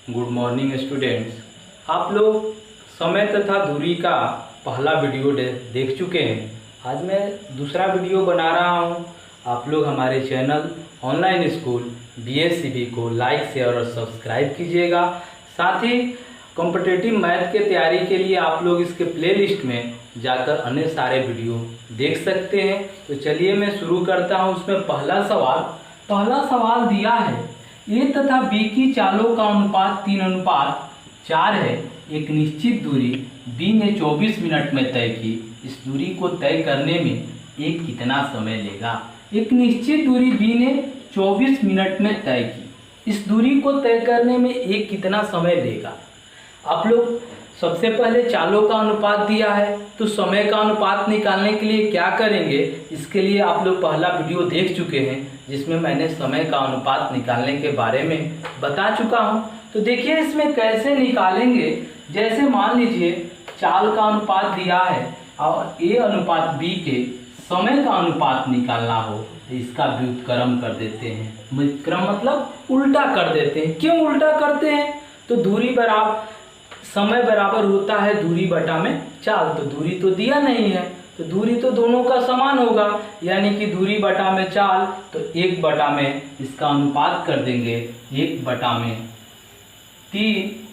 Good morning students. आप लोग समय तथा दूरी का पहला वीडियो देख चुके हैं। आज मैं दूसरा वीडियो बना रहा हूं। आप लोग हमारे चैनल ऑनलाइन स्कूल BSCB को लाइक शेयर और सब्सक्राइब कीजिएगा। साथ ही कॉम्पिटिटिव मैथ के तैयारी के लिए आप लोग इसके प्लेलिस्ट में जाकर अन्य सारे वीडियो देख सकते हैं। तो चलिए मैं शुरू करता हूं। उसमें पहला सवाल दिया है, ए तथा बी की चालों का अनुपात 3:4 है। एक निश्चित दूरी बी ने 24 मिनट में तय की। इस दूरी को तय करने में एक कितना समय लेगा? एक निश्चित दूरी बी ने 24 मिनट में तय की। इस दूरी को तय करने में एक कितना समय लेगा? आप लोग सबसे पहले चालों का अनुपात दिया है, तो समय का अनुपात निकालने के लिए क्या करेंगे? इसके लिए आप लोग पहला वीडियो देख चुके हैं, जिसमें मैंने समय का अनुपात निकालने के बारे में बता चुका हूं। तो देखिए इसमें कैसे निकालेंगे। जैसे मान लीजिए चाल का अनुपात दिया है और ए अनुपात बी के समय का अनुपात निकालना हो, तो इसका व्युत्क्रम कर देते हैं। व्युत्क्रम मतलब उल्टा कर देते हैं। क्यों उल्टा करते हैं? तो दूरी बराबर समय बराबर होता है दूरी बटा में चाल। तो दूरी तो दिया नहीं है, तो दूरी तो दोनों का समान होगा, यानी कि दूरी बटा में चाल। तो 1/में इसका अनुपात कर देंगे 1/3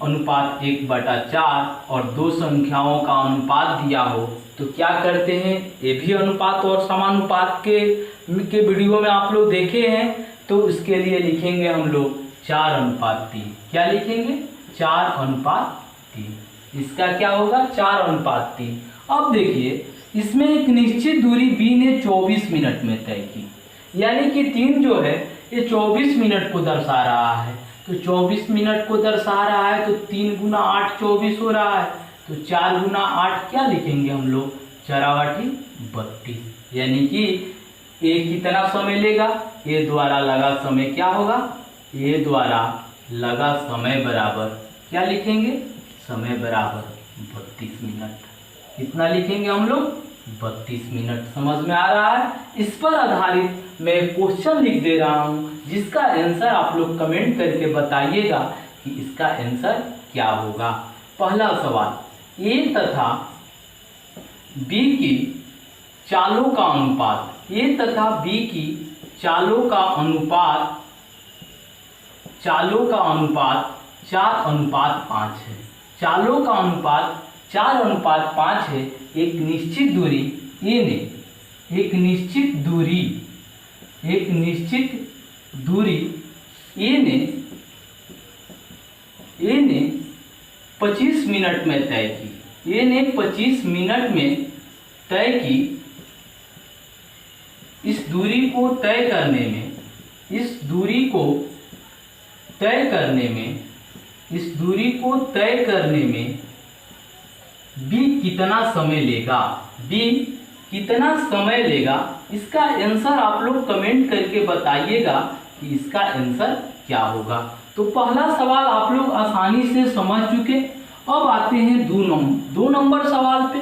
अनुपात 1/4। और दो संख्याओं का अनुपात दिया हो तो क्या करते हैं? ये भी अनुपात और समानुपात के वीडियो में आप लोग देखे हैं। तो इसके लिए लिखेंगे हम लोग 4:3। क्या लिखेंगे? 4:3। इसका क्या होगा? 4:3। अब देखिए इसमें एक निश्चित दूरी बी ने 24 मिनट में तय की, यानी कि 3 जो है ये 24 मिनट को दर्शा रहा है। तो 24 मिनट को दर्शा रहा है, तो 3 × 8 24 हो रहा है। तो 4 × 8 क्या लिखेंगे हम लोग? 4×8 = 32। यानी कि ये कितना समय लेगा? ये द्वारा लगा समय क्या होगा? ये द्वारा लगा समय बराबर क्या लिखेंगे? समय बराबर 32 मिनट। कितना लिखेंगे हम लोग? 32 मिनट। समझ में आ रहा है? इस पर आधारित मैं क्वेश्चन लिख दे रहा हूं, जिसका आंसर आप लोग कमेंट करके बताइएगा कि इसका आंसर क्या होगा। पहला सवाल, ए तथा बी की चालों का अनुपात। ए तथा बी की चालों का अनुपात 4:5 है। चालों का अनुपात 4:5 है। एक निश्चित दूरी ए ने एक निश्चित दूरी ए ने 25 मिनट में तय की। ए ने 25 मिनट में तय की। इस दूरी को तय करने में बी कितना समय लेगा? बी कितना समय लेगा? इसका आंसर आप लोग कमेंट करके बताइएगा कि इसका आंसर क्या होगा। तो पहला सवाल आप लोग आसानी से समझ चुके। अब आते हैं 2 नंबर सवाल पे।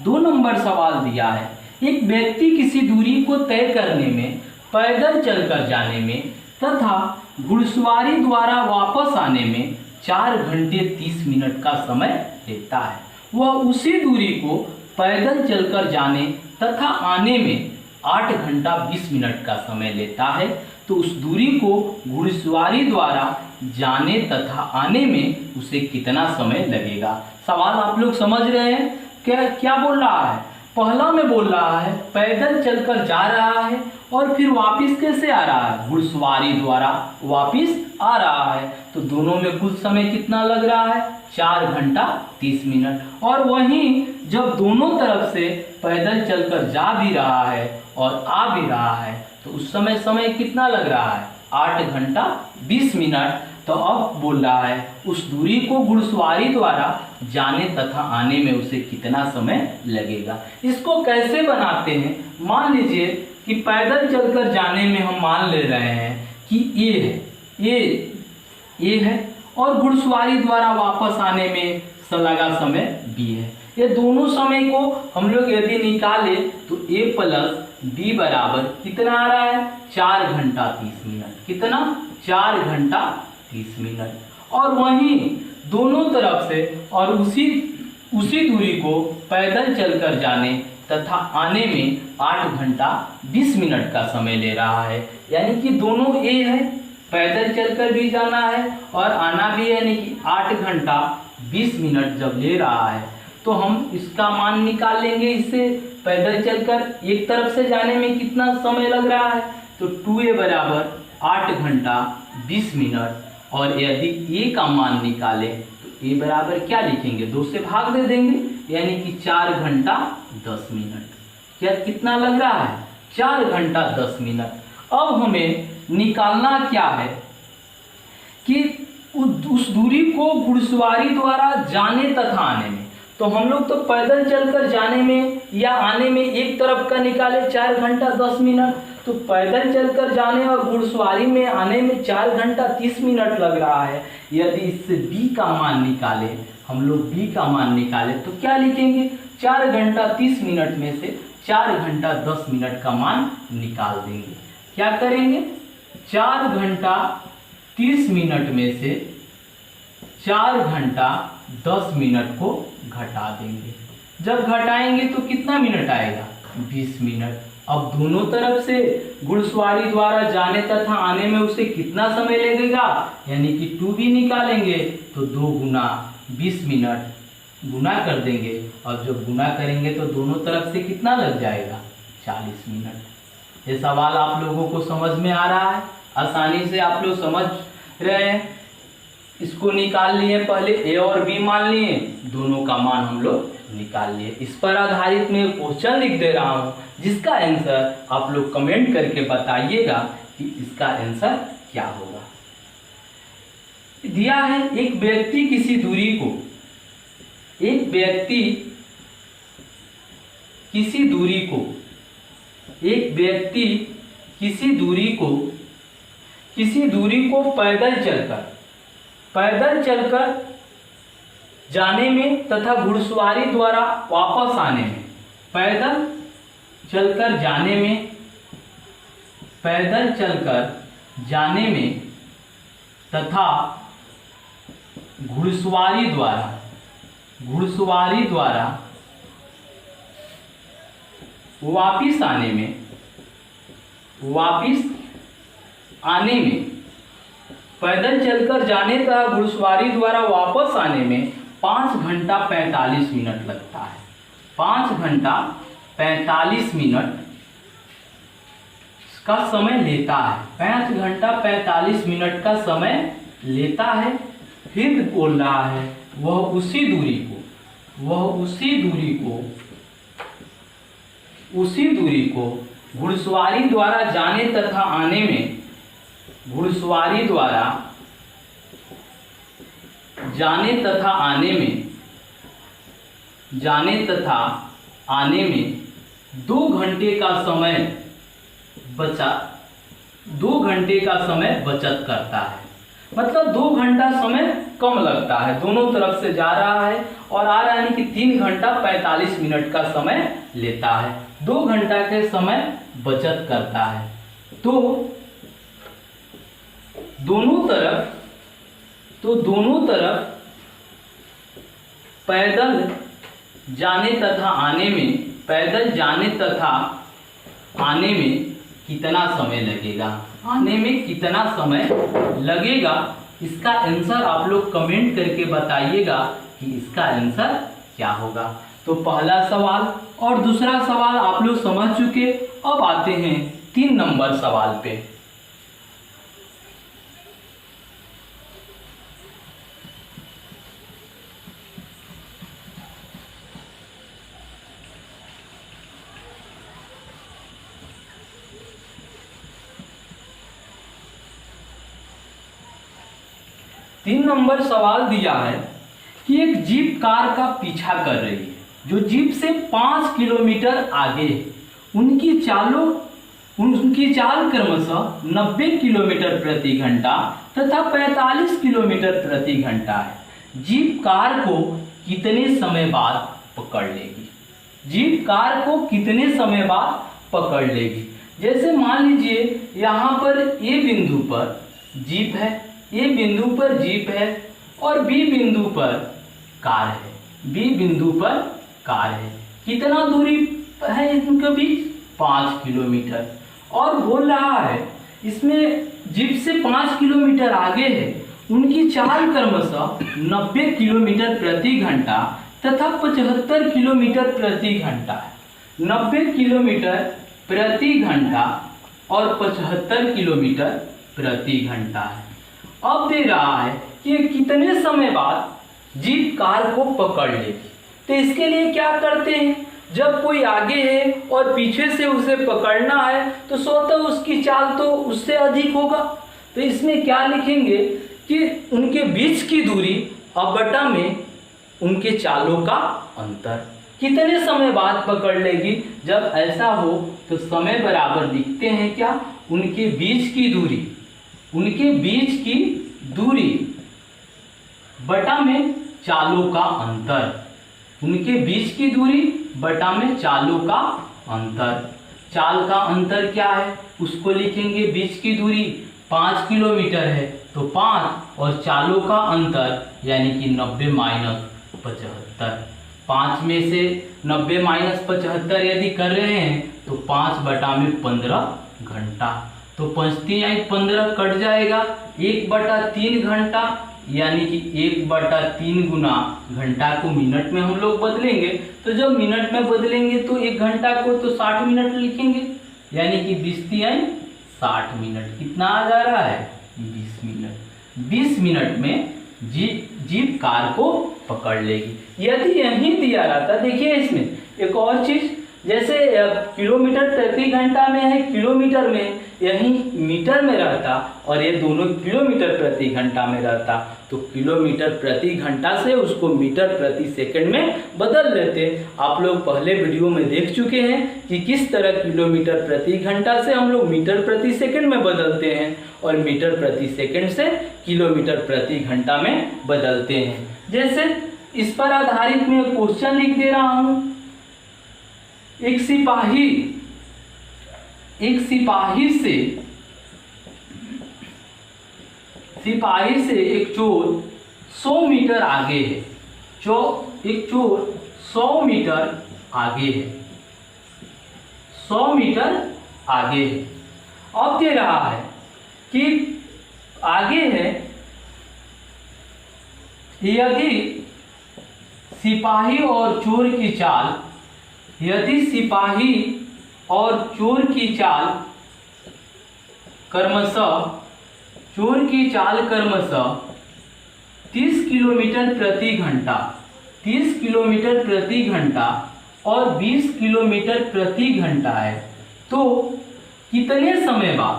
2 नंबर सवाल दिया है, एक व्यक्ति किसी दूरी को तय करने में पैदल चलकर जाने में तथा घुड़सवारी द्वारा वापस आने में 4 घंटे 30 मिनट का समय लेता है। वह उसी दूरी को पैदल चलकर जाने तथा आने में 8 घंटा 20 मिनट का समय लेता है। तो उस दूरी को घुड़सवारी द्वारा जाने तथा आने में उसे कितना समय लगेगा? सवाल आप लोग समझ रहे हैं? क्या बोल रहा है? पहला में बोल रहा है पैदल चलकर जा रहा है और फिर वापस कैसे आ रहा है? घुड़सवारी द्वारा वापस आ रहा है। तो दोनों में कुल समय कितना लग रहा है? 4 घंटा 30 मिनट। और वहीं जब दोनों तरफ से पैदल चलकर जा भी रहा है और आ भी रहा है, तो उस समय कितना लग रहा है? 8 घंटा 20 मिनट। तो अब बोल रहा है उस दूरी को घुड़सवारी द्वारा जाने तथा आने में उसे कितना समय लगेगा। इसको कैसे बनाते हैं? मान लीजिए कि पैदल चलकर जाने में हम मान ले रहे हैं कि ए है और घुड़सवारी द्वारा वापस आने में लगा समय बी है। ये दोनों समय को हम लोग यदि निकाले तो a + b बराबर कितना आ रहा है? 4 घंटा 30 मिनट। कितना? 4 घंटा 30 मिनट। और वहीं दोनों तरफ से और उसी दूरी को पैदल चलकर जाने तथा आने में 8 घंटा 20 मिनट का समय ले रहा है। यानी कि दोनों ए है, पैदल चलकर भी जाना है और आना भी है, यानी कि 8 घंटा 20 मिनट जब ले रहा है तो हम इसका मान निकाल लेंगे। इससे पैदल चलकर एक तरफ से जाने में कितना समय लग रहा है, तो 2a बराबर 8 घंटा 20 मिनट। और यदि ए का मान निकालें तो ए बराबर क्या लिखेंगे, 2 से भाग दे देंगे, यानी कि 4 घंटा 10 मिनट। क्या कितना लग रहा है, 4 घंटा 10 मिनट। अब हमें निकालना क्या है कि उस दूरी को घुड़सवारी द्वारा जाने तथा आने में, तो हम लोग तो पैदल चलकर जाने में या आने में एक तरफ का निकाले 4 घंटा 10 मिनट, तो पैदल चलकर जाने और घुड़सवारी में आने में 4 घंटा 30 मिनट लग रहा है। यदि इससे b का मान निकाले, हम लोग b का मान निकाले तो क्या लिखेंगे, 4 घंटा 30 मिनट में से 4 घंटा 10 मिनट का मान निकाल देंगे। क्या करेंगे, 4 घंटा 30 मिनट में से 4 घंटा 10 मिनट को घटा देंगे। जब घटाएंगे तो कितना मिनट आएगा, 20 मिनट। अब दोनों तरफ से घुड़सवारी द्वारा जाने तथा आने में उसे कितना समय लगेगा, यानी कि 2b निकालेंगे तो 2 गुना 20 मिनट गुना कर देंगे, और जब गुना करेंगे तो दोनों तरफ से कितना लग जाएगा, 40 मिनट। ये सवाल आप लोगों को समझ में आ रहा है, आसानी से आप लोग समझ रहे हैं। इसको निकाल लिए, पहले ए और बी मान लिए, दोनों का मान हम लोग निकाल लिए। इस पर आधारित मैं क्वेश्चन लिख दे रहा हूँ, जिसका आंसर आप लोग कमेंट करके बताइएगा कि इसका आंसर क्या होगा। दिया है एक व्यक्ति किसी दूरी को किसी दूरी को पैदल चलकर जाने में तथा घुड़सवारी द्वारा वापस आने में, पैदल चलकर जाने में तथा घुड़सवारी द्वारा वापिस आने में पैदल चलकर जाने तथा घुड़सवारी द्वारा वापस आने में 5 घंटा 45 मिनट लगता है। 5 घंटा 45 मिनट का समय लेता है। 5 घंटा 45 मिनट का समय लेता है। फिर बोल रहा है वह उसी दूरी को घुड़सवारी द्वारा जाने तथा आने में 2 घंटे का समय बचत करता है। मतलब 2 घंटा समय कम लगता है, दोनों तरफ से जा रहा है और आ रहा है, यानी कि 3 घंटा 45 मिनट का समय लेता है। 2 घंटा के समय बचत करता है। तो दोनों तरफ पैदल जाने तथा आने में कितना समय लगेगा, इसका आंसर आप लोग कमेंट करके बताइएगा कि इसका आंसर क्या होगा। तो पहला सवाल और दूसरा सवाल आप लोग समझ चुके। अब आते हैं 3 नंबर सवाल पे। तीन नंबर सवाल दिया है कि एक जीप कार का पीछा कर रही है जो जीप से 5 किलोमीटर आगे है। उनकी चाल क्रमशः 90 किलोमीटर प्रति घंटा तथा 45 किलोमीटर प्रति घंटा है। जीप कार को कितने समय बाद पकड़ लेगी? जैसे मान लीजिए यहाँ पर ए बिंदु पर जीप है, ए बिंदु पर जीप है और बी बिंदु पर कार है, बी बिंदु पर कार है। कितना दूरी है इनके बीच? 5 किलोमीटर। और बोल रहा है इसमें जीप से 5 किलोमीटर आगे है, उनकी चाल क्रमशः 90 किलोमीटर प्रति घंटा तथा 75 किलोमीटर प्रति घंटा है। 90 किलोमीटर प्रति घंटा और 75 किलोमीटर प्रति घंटा है। अब दे रहा है कि कितने समय बाद जीप कार को पकड़ लेगी। तो इसके लिए क्या करते हैं, जब कोई आगे है और पीछे से उसे पकड़ना है तो स्वतः उसकी चाल तो उससे अधिक होगा। तो इसमें क्या लिखेंगे कि उनके बीच की दूरी अब बटा में उनके चालों का अंतर। कितने समय बाद पकड़ लेगी? जब ऐसा हो तो समय बराबर लिखते हैं क्या, उनके बीच की दूरी, उनके बीच की दूरी बटा में चालों का अंतर, उनके बीच की दूरी बटा में चालों का अंतर। चाल का अंतर क्या है उसको लिखेंगे, बीच की दूरी 5 किलोमीटर है तो 5 और चालों का अंतर यानी कि 90 माइनस 75। 5 में से 90 माइनस 75 यदि कर रहे हैं तो 5 बटा में 15 घंटा। तो 5×3=15 कट जाएगा, 1/3 घंटा यानी कि 1/3 गुना घंटा को मिनट में हम लोग बदलेंगे। तो जब मिनट में बदलेंगे तो 1 घंटा को तो 60 मिनट लिखेंगे, यानी कि 20×3=60 मिनट। कितना आ जा रहा है? 20 मिनट। 20 मिनट में जीप कार को पकड़ लेगी। यदि यही दिया रहता, देखिए इसमें एक और चीज, जैसे किलोमीटर प्रति घंटा में है, किलोमीटर में, यही मीटर में रहता और ये दोनों किलोमीटर प्रति घंटा में रहता तो किलोमीटर प्रति घंटा से उसको मीटर प्रति सेकंड में बदल लेते। आप लोग पहले वीडियो में देख चुके हैं कि किस तरह किलोमीटर प्रति घंटा से हम लोग मीटर प्रति सेकंड में बदलते हैं और मीटर प्रति सेकंड से किलोमीटर प्रति घंटा में बदलते हैं। जैसे इस पर आधारित मैं क्वेश्चन लिख दे रहा हूं। एक सिपाही से एक चोर 100 मीटर आगे है, एक चोर 100 मीटर आगे है, 100 मीटर आगे है। अब दे रहा है कि आगे है, यदि सिपाही और चोर की चाल, यदि सिपाही और चोर की चाल क्रमशः 30 किलोमीटर प्रति घंटा, 30 किलोमीटर प्रति घंटा और 20 किलोमीटर प्रति घंटा है तो कितने समय बाद,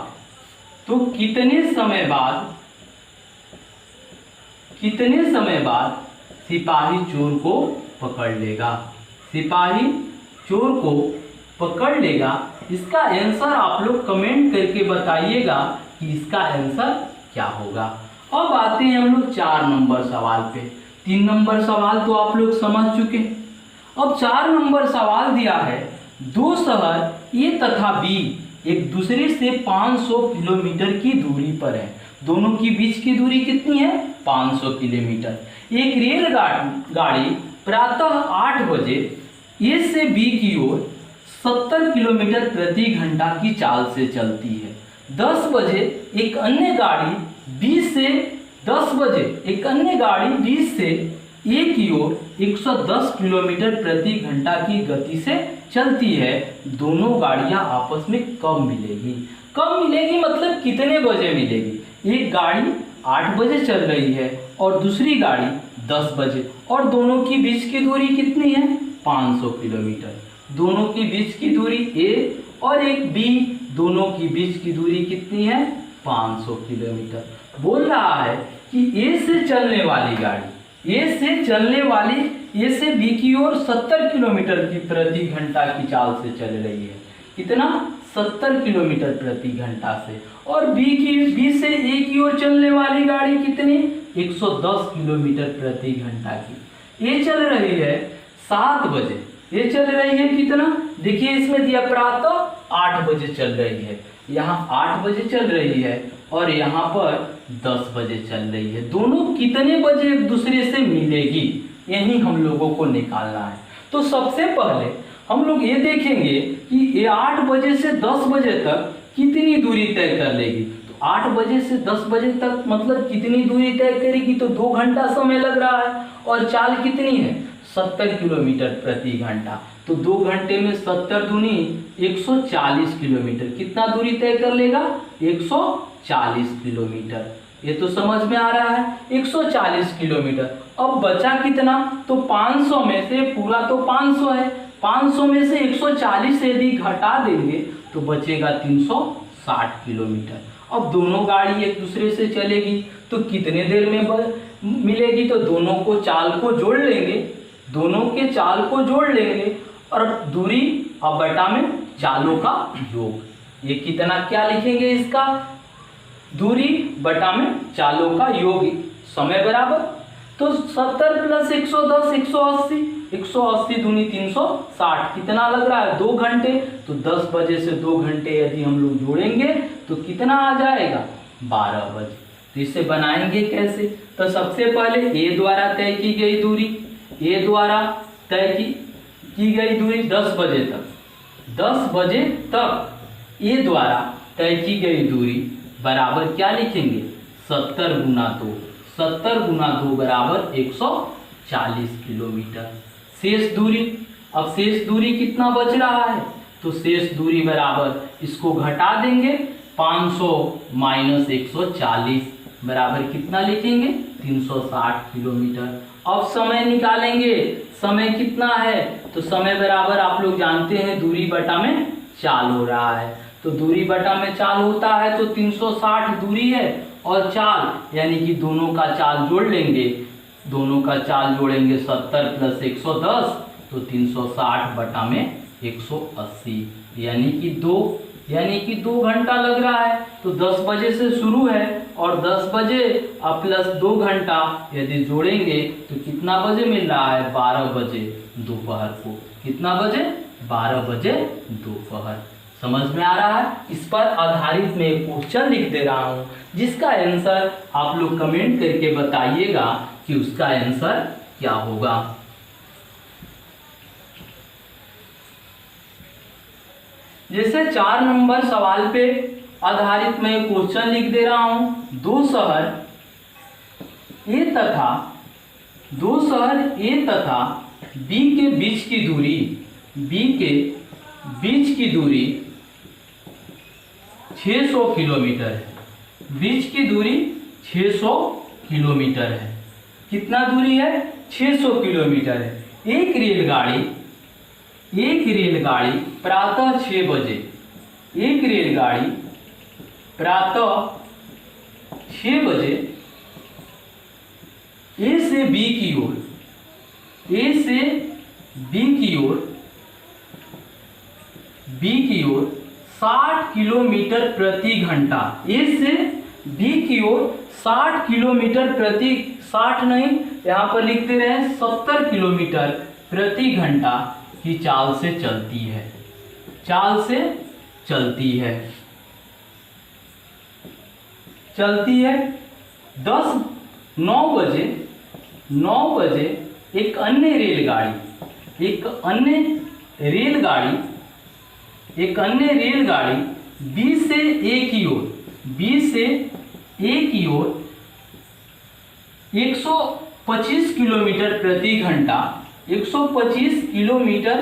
कितने समय बाद सिपाही चोर को पकड़ लेगा, सिपाही चोर को पकड़ लेगा। इसका आंसर आप लोग कमेंट करके बताइएगा कि इसका आंसर क्या होगा। अब आते हैं हम लोग 4 नंबर सवाल पे। 3 नंबर सवाल तो आप लोग समझ चुके हैं। अब 4 नंबर सवाल दिया है, 2 शहर ए तथा बी एक दूसरे से 500 किलोमीटर की दूरी पर है। दोनों की बीच की दूरी कितनी है? 500 किलोमीटर। एक रेलगाड़ी प्रातः 8 बजे ए से बी की ओर 70 किलोमीटर प्रति घंटा की चाल से चलती है। 10 बजे एक अन्य गाड़ी बी से ए की ओर 110 किलोमीटर प्रति घंटा की गति से चलती है। दोनों गाड़ियां आपस में कब मिलेगी? कब मिलेगी मतलब कितने बजे मिलेगी? एक गाड़ी 8 बजे चल रही है और दूसरी गाड़ी 10 बजे, और दोनों की बीच की दूरी कितनी है? 500 किलोमीटर। दोनों की बीच की दूरी ए और एक बी, दोनों की बीच की दूरी कितनी है? 500 किलोमीटर। बोल रहा है कि ए से चलने वाली गाड़ी, ए से बी की ओर 70 किलोमीटर की प्रति घंटा की चाल से चल रही है। कितना? 70 किलोमीटर प्रति घंटा से। और बी से ए की ओर चलने वाली गाड़ी कितनी? 110 किलोमीटर प्रति घंटा की। ए चल रही है 7 बजे, ये चल रही है कितना? देखिए इसमें दिया प्रातः 8 बजे चल रही है, यहाँ 8 बजे चल रही है और यहाँ पर 10 बजे चल रही है। दोनों कितने बजे एक दूसरे से मिलेगी, यही हम लोगों को निकालना है। तो सबसे पहले हम लोग ये देखेंगे कि ये 8 बजे से 10 बजे तक कितनी दूरी तय कर लेगी। तो 8 बजे से 10 बजे तक मतलब कितनी दूरी तय करेगी, तो 2 घंटा समय लग रहा है। और चाल कितनी है, 70 किलोमीटर प्रति घंटा। तो 2 घंटे में 70 दूनी 140 किलोमीटर, कितना दूरी तय कर लेगा, 140 किलोमीटर। ये तो समझ में आ रहा है, 140 किलोमीटर। अब बचा कितना, तो 500 में से, पूरा तो 500 है, 500 में से 140 से यदि घटा देंगे तो बचेगा 360 किलोमीटर। अब दोनों गाड़ी एक दूसरे से चलेगी तो कितने देर में मिलेगी, तो दोनों को चाल को जोड़ लेंगे, दोनों के चाल को जोड़ लेंगे और दूरी अब बटा में चालों का योग। ये कितना क्या लिखेंगे, इसका दूरी बटा में चालों का योग, समय बराबर। तो 70 प्लस 110 180, 180 दूनी 360, कितना लग रहा है, 2 घंटे। तो 10 बजे से 2 घंटे यदि हम लोग जोड़ेंगे तो कितना आ जाएगा, 12 बजे। तो इसे बनाएंगे कैसे, तो सबसे पहले ए द्वारा तय की गई दूरी, ए द्वारा तय की गई दूरी 10 बजे तक, 10 बजे तक ए द्वारा तय की गई दूरी बराबर क्या लिखेंगे, 70 गुना 2, 70 गुना 2 बराबर 140 किलोमीटर। शेष दूरी, अब शेष दूरी कितना बच रहा है, तो शेष दूरी बराबर इसको घटा देंगे, 500 माइनस 140 बराबर कितना लिखेंगे, 360 किलोमीटर। अब समय निकालेंगे, समय कितना है, तो समय बराबर आप लोग जानते हैं दूरी बटा में चाल हो रहा है। तो दूरी बटा में चाल होता है तो 360 दूरी है और चाल यानी कि दोनों का चाल जोड़ लेंगे, दोनों का चाल जोड़ेंगे 70 प्लस 110 तो 360 बटा में 180, यानी कि 2 घंटा लग रहा है। तो 10 बजे से शुरू है और 10 बजे अब प्लस 2 घंटा यदि जोड़ेंगे तो कितना बजे मिल रहा है, 12 बजे दोपहर को। कितना बजे, 12 बजे दोपहर। समझ में आ रहा है। इस पर आधारित मैं एक क्वेश्चन लिख दे रहा हूँ जिसका आंसर आप लोग कमेंट करके बताइएगा कि उसका आंसर क्या होगा। जैसे 4 नंबर सवाल पे आधारित मैं क्वेश्चन लिख दे रहा हूं, दो शहर ए तथा बी के बीच की दूरी 600 किलोमीटर है। बीच की दूरी 600 किलोमीटर है। कितना दूरी है, 600 किलोमीटर है। एक रेलगाड़ी प्रातः 6 बजे, एक रेलगाड़ी प्रातः 6 बजे ए से बी की ओर, बी की ओर 60 किलोमीटर प्रति घंटा, ए से बी की ओर 60 किलोमीटर प्रति, 60 नहीं यहाँ पर लिखते रहे 70 किलोमीटर प्रति घंटा की चाल से चलती है, 9 बजे एक अन्य रेलगाड़ी बी से ए की ओर 125 किलोमीटर प्रति घंटा, 125 किलोमीटर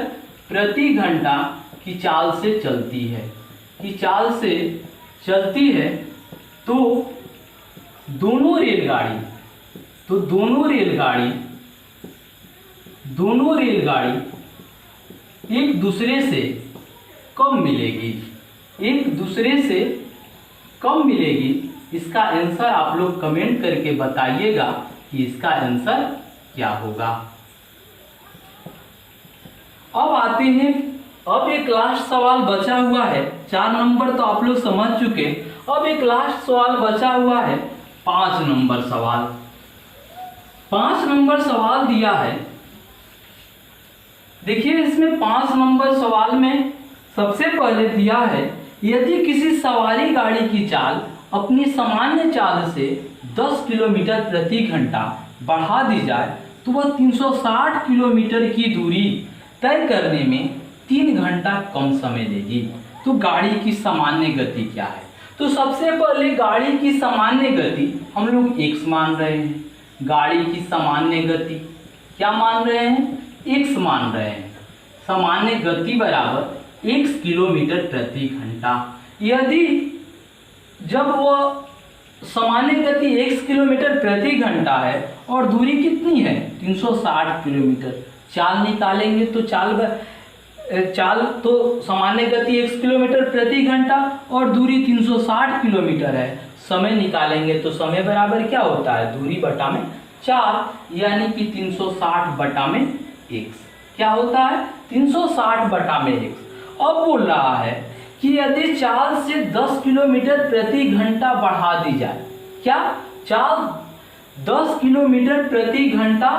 प्रति घंटा की चाल से चलती है, तो दोनों रेलगाड़ी एक दूसरे से कब मिलेगी, इसका आंसर आप लोग कमेंट करके बताइएगा कि इसका आंसर क्या होगा। अब आते हैं, अब एक लास्ट सवाल बचा हुआ है। 4 नंबर तो आप लोग समझ चुके, अब एक लास्ट सवाल बचा हुआ है, 5 नंबर सवाल। 5 नंबर सवाल दिया है, देखिए इसमें 5 नंबर सवाल में सबसे पहले दिया है, यदि किसी सवारी गाड़ी की चाल अपनी सामान्य चाल से 10 किलोमीटर प्रति घंटा बढ़ा दी जाए तो वह 360 किलोमीटर की दूरी तय करने में 3 घंटा कम समय लेगी। तो गाड़ी की सामान्य गति क्या है? तो सबसे पहले गाड़ी की सामान्य गति हम लोग x मान रहे हैं। गाड़ी की सामान्य गति क्या मान रहे हैं? x मान रहे हैं। सामान्य गति बराबर x किलोमीटर प्रति घंटा। यदि जब वह सामान्य गति x किलोमीटर प्रति घंटा है और दूरी कितनी है? 360 किलोमीटर। चाल निकालेंगे तो चाल तो सामान्य गति x किलोमीटर प्रति घंटा और दूरी 360 किलोमीटर है। समय निकालेंगे तो समय बराबर क्या होता है? दूरी बटा में 4, यानी कि 360 बटा में x। क्या होता है? 360 बटा में x। अब बोल रहा है कि यदि चाल से 10 किलोमीटर प्रति घंटा बढ़ा दी जाए, क्या चाल 10 किलोमीटर प्रति घंटा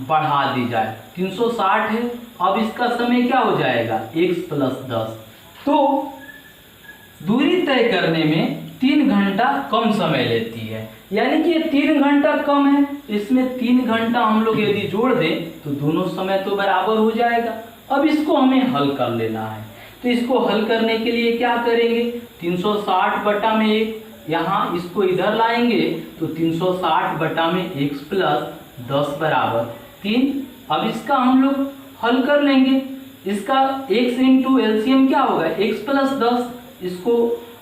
बढ़ा दी जाए, 360 है, अब इसका समय क्या हो जाएगा? x plus 10। तो दूरी तय करने में 3 घंटा कम समय लेती है, यानी कि 3 घंटा कम है। इसमें 3 घंटा हम लोग यदि जोड़ दें तो दोनों समय तो बराबर हो जाएगा। अब इसको हमें हल कर लेना है। तो इसको हल करने के लिए क्या करेंगे? 360 बटा में 1, यहाँ इसको इधर लाएंगे तो 360 बटा में x प्लस 10 बराबर 3। अब इसका हम लोग हल कर लेंगे। इसका x इंटू एलसीएम क्या होगा? x plus 10। इसको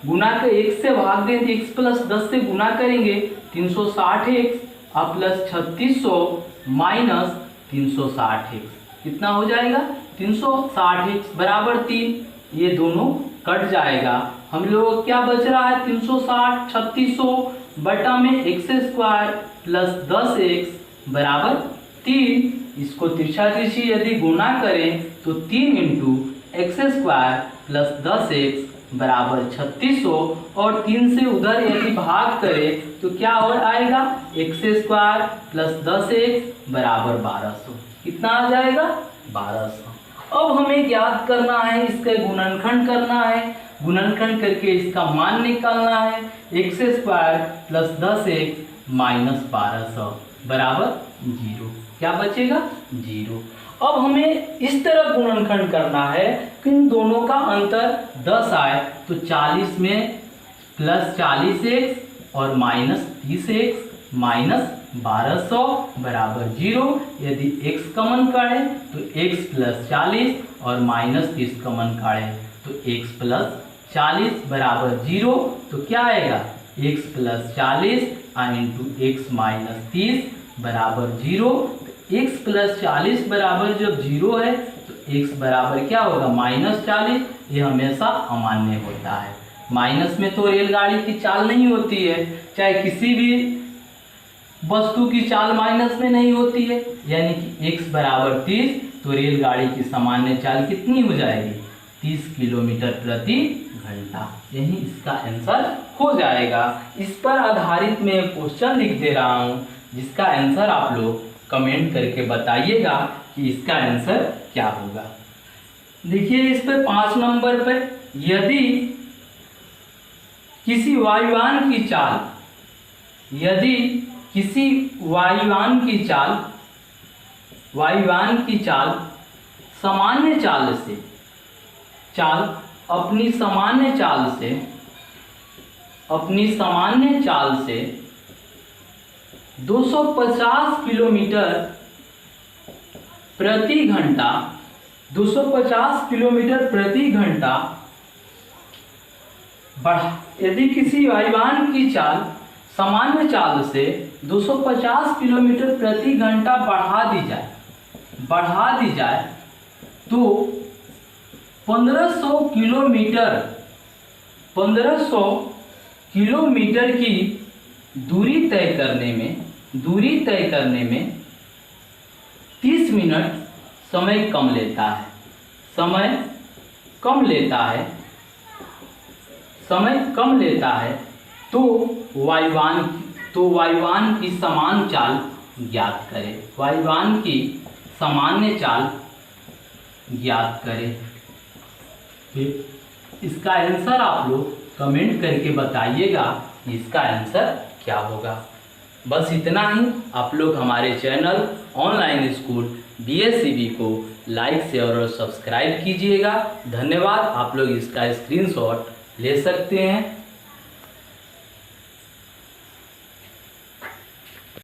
गुना कर x से भाग दें तो x प्लस 10 से गुना करेंगे 360x और प्लस 3600 माइनस 360x कितना हो जाएगा? 360x बराबर 3। ये दोनों कट जाएगा। हम लोग क्या बच रहा है? 360 3600 बटा में x स्क्वायर प्लस 10x बराबर 3। इसको तिरछा तिरछी यदि गुना करें तो 3 into x square plus 10x बराबर 3600 और 3 से उधर यदि भाग करें तो क्या हो आएगा? एक्स स्क्वायर प्लस 10x बराबर 1200। कितना आ जाएगा? 1200। अब हमें ज्ञात करना है, इसका गुणनखंड करना है। गुणनखंड करके इसका मान निकालना है। X square plus 10x minus 1200 बराबर 0। क्या बचेगा? 0। अब हमें इस तरह गुणनखंड करना है कि इन दोनों का अंतर 10 आए तो 40 में प्लस 40x और माइनस 30x माइनस 1200 बराबर 0। यदि x कॉमन काढ़े तो x प्लस 40 और माइनस 30 कॉमन काढ़े तो x प्लस 40 बराबर 0। तो क्या आएगा? x plus 40 into x minus 30 बराबर 0। x प्लस 40 बराबर जब 0 है तो x बराबर क्या होगा? माइनस 40। ये हमेशा अमान्य होता है। माइनस में तो रेलगाड़ी की चाल नहीं होती है, चाहे किसी भी वस्तु की चाल माइनस में नहीं होती है। यानी कि x बराबर 30 तो रेलगाड़ी की सामान्य चाल कितनी हो जाएगी? 30 किलोमीटर प्रति घंटा। यही इसका आंसर हो जाएगा। इस पर आधारित मैं एक क्वेश्चन लिख दे रहा हूँ, जिसका आंसर आप लोग कमेंट करके बताइएगा कि इसका आंसर क्या होगा। देखिए इस पे 5 नंबर पर, यदि किसी वायुयान की चाल सामान्य चाल से 250 किलोमीटर प्रति घंटा यदि किसी वायुयान की चाल सामान्य चाल से 250 किलोमीटर प्रति घंटा बढ़ा दी जाए तो 1500 किलोमीटर की दूरी तय करने में 30 मिनट समय कम लेता है तो वायुयान की समान चाल ज्ञात करें। वायुयान की सामान्य चाल ज्ञात करें। इसका आंसर आप लोग कमेंट करके बताइएगा इसका आंसर क्या होगा। बस इतना ही। आप लोग हमारे चैनल ऑनलाइन स्कूल BSCB को लाइक शेयर और सब्सक्राइब कीजिएगा। धन्यवाद। आप लोग इसका स्क्रीनशॉट ले सकते हैं।